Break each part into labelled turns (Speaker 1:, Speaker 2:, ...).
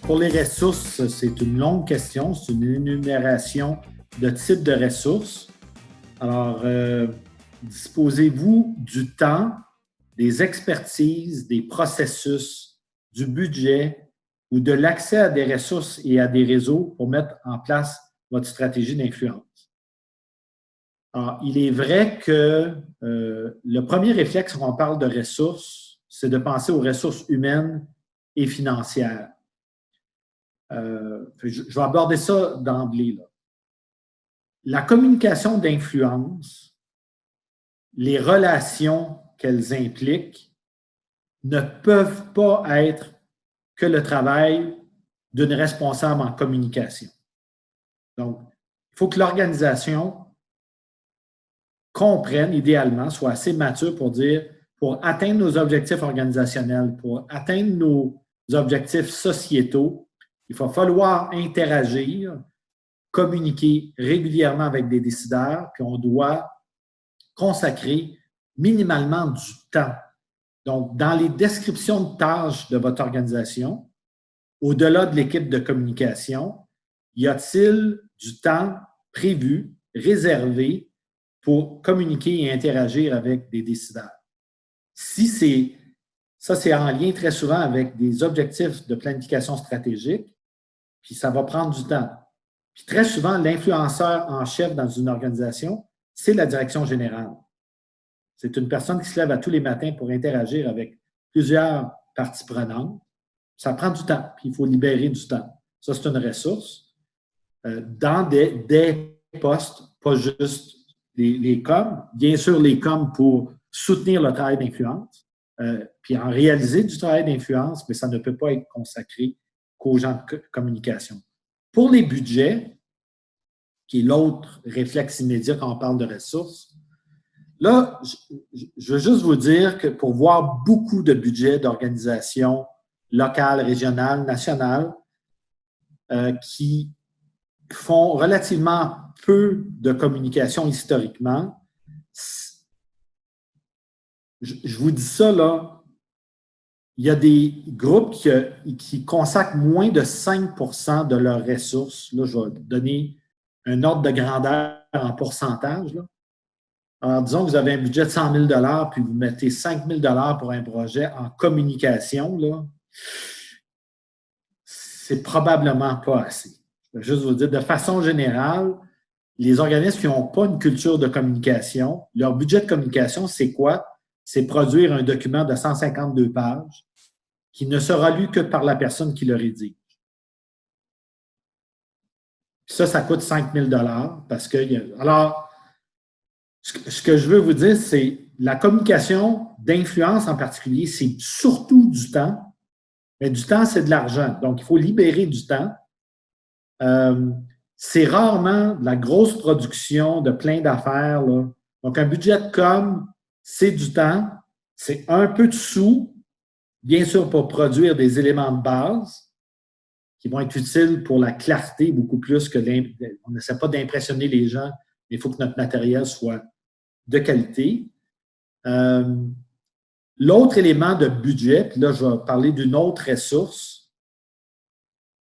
Speaker 1: Pour les ressources, c'est une longue question, c'est une énumération de types de ressources. Alors, disposez-vous du temps, des expertises, des processus, du budget ou de l'accès à des ressources et à des réseaux pour mettre en place votre stratégie d'influence. Alors, il est vrai que le premier réflexe quand on parle de ressources, c'est de penser aux ressources humaines et financières. Je vais aborder ça d'emblée, là. La communication d'influence, les relations qu'elles impliquent ne peuvent pas être que le travail d'une responsable en communication. Donc, il faut que l'organisation comprenne, idéalement, soit assez mature pour dire, pour atteindre nos objectifs organisationnels, pour atteindre nos objectifs sociétaux, il va falloir interagir, communiquer régulièrement avec des décideurs, puis on doit consacrer minimalement du temps. Donc, dans les descriptions de tâches de votre organisation, au-delà de l'équipe de communication, y a-t-il du temps prévu, réservé pour communiquer et interagir avec des décideurs? Si c'est en lien très souvent avec des objectifs de planification stratégique, puis ça va prendre du temps. Puis très souvent, l'influenceur en chef dans une organisation, c'est la direction générale. C'est une personne qui se lève à tous les matins pour interagir avec plusieurs parties prenantes. Ça prend du temps, puis il faut libérer du temps. Ça, c'est une ressource. Dans des postes, pas juste les coms, bien sûr les coms pour soutenir le travail d'influence, puis en réaliser du travail d'influence, mais ça ne peut pas être consacré qu'aux gens de communication. Pour les budgets, qui est l'autre réflexe immédiat quand on parle de ressources, là, je veux juste vous dire que pour voir beaucoup de budgets d'organisations locales, régionales, nationales, qui font relativement peu de communication historiquement, je vous dis ça, là, il y a des groupes qui consacrent moins de 5 % de leurs ressources. Là, je vais donner un ordre de grandeur en pourcentage, là. Alors, disons que vous avez un budget de 100 000 $ puis vous mettez 5 000 $ pour un projet en communication, là, c'est probablement pas assez. Je vais juste vous dire, de façon générale, les organismes qui n'ont pas une culture de communication, leur budget de communication, c'est quoi? C'est produire un document de 152 pages qui ne sera lu que par la personne qui le rédige. Ça coûte 5 000 $ parce que... Alors, ce que je veux vous dire, c'est la communication d'influence en particulier, c'est surtout du temps. Mais du temps, c'est de l'argent. Donc, il faut libérer du temps. C'est rarement de la grosse production de plein d'affaires, là. Donc, un budget de com, c'est du temps, c'est un peu de sous, bien sûr pour produire des éléments de base qui vont être utiles pour la clarté beaucoup plus que on n'essaie pas d'impressionner les gens, mais il faut que notre matériel soit de qualité. L'autre élément de budget, puis là, je vais parler d'une autre ressource.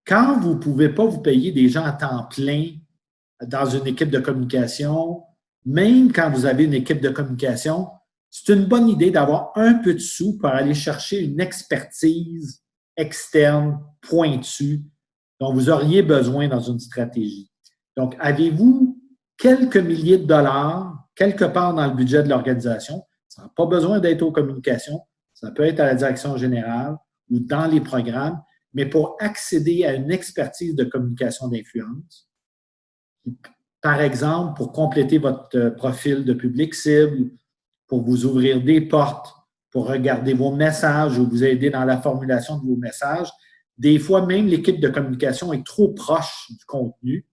Speaker 1: Quand vous ne pouvez pas vous payer des gens à temps plein dans une équipe de communication, même quand vous avez une équipe de communication, c'est une bonne idée d'avoir un peu de sous pour aller chercher une expertise externe, pointue, dont vous auriez besoin dans une stratégie. Donc, avez-vous quelques milliers de dollars quelque part dans le budget de l'organisation? Ça n'a pas besoin d'être aux communications, ça peut être à la direction générale ou dans les programmes, mais pour accéder à une expertise de communication d'influence, par exemple, pour compléter votre profil de public cible, pour vous ouvrir des portes, pour regarder vos messages ou vous aider dans la formulation de vos messages. Des fois, même l'équipe de communication est trop proche du contenu.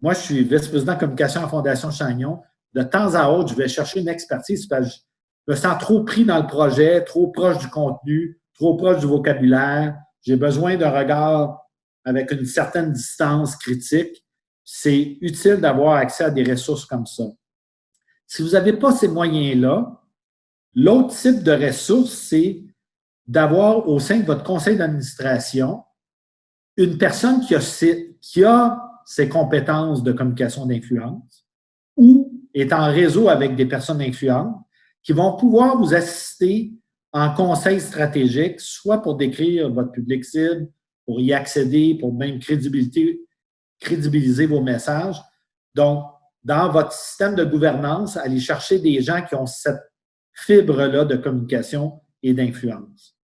Speaker 1: Moi, je suis vice-président de communication à la Fondation Chagnon. De temps à autre, je vais chercher une expertise parce que je me sens trop pris dans le projet, trop proche du contenu, trop proche du vocabulaire. J'ai besoin d'un regard avec une certaine distance critique. C'est utile d'avoir accès à des ressources comme ça. Si vous n'avez pas ces moyens-là, l'autre type de ressources, c'est d'avoir au sein de votre conseil d'administration une personne qui a ses compétences de communication d'influence ou est en réseau avec des personnes influentes qui vont pouvoir vous assister en conseil stratégique, soit pour décrire votre public cible, pour y accéder, pour même crédibiliser vos messages. Donc, dans votre système de gouvernance, allez chercher des gens qui ont cette fibre-là de communication et d'influence.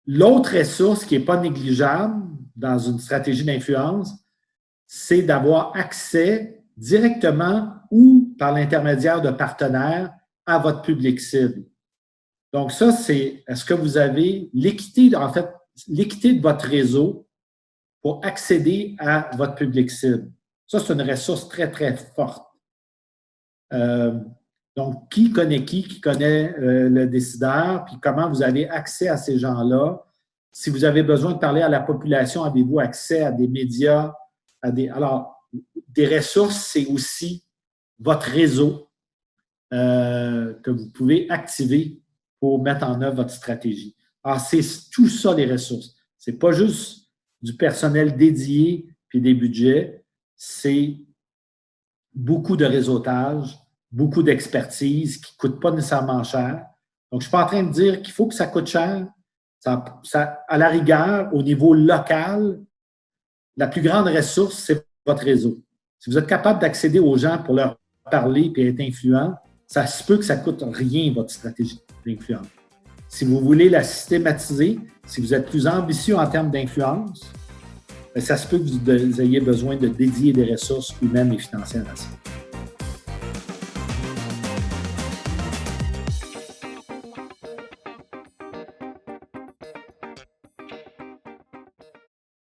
Speaker 1: L'autre ressource qui n'est pas négligeable dans une stratégie d'influence, c'est d'avoir accès directement ou par l'intermédiaire de partenaires à votre public cible. Donc ça, c'est est-ce que vous avez l'équité de votre réseau pour accéder à votre public cible. Ça, c'est une ressource très, très forte. Donc, qui connaît le décideur, puis comment vous avez accès à ces gens-là. Si vous avez besoin de parler à la population, avez-vous accès à des médias, Alors, des ressources, c'est aussi votre réseau que vous pouvez activer pour mettre en œuvre votre stratégie. Alors, c'est tout ça, les ressources. Ce n'est pas juste du personnel dédié puis des budgets, c'est beaucoup de réseautage, beaucoup d'expertise qui ne coûte pas nécessairement cher. Donc, je ne suis pas en train de dire qu'il faut que ça coûte cher. À la rigueur, au niveau local, la plus grande ressource, c'est votre réseau. Si vous êtes capable d'accéder aux gens pour leur parler et être influent, ça se peut que ça ne coûte rien, votre stratégie d'influence. Si vous voulez la systématiser, si vous êtes plus ambitieux en termes d'influence, ça se peut que vous ayez besoin de dédier des ressources humaines et financières à ça.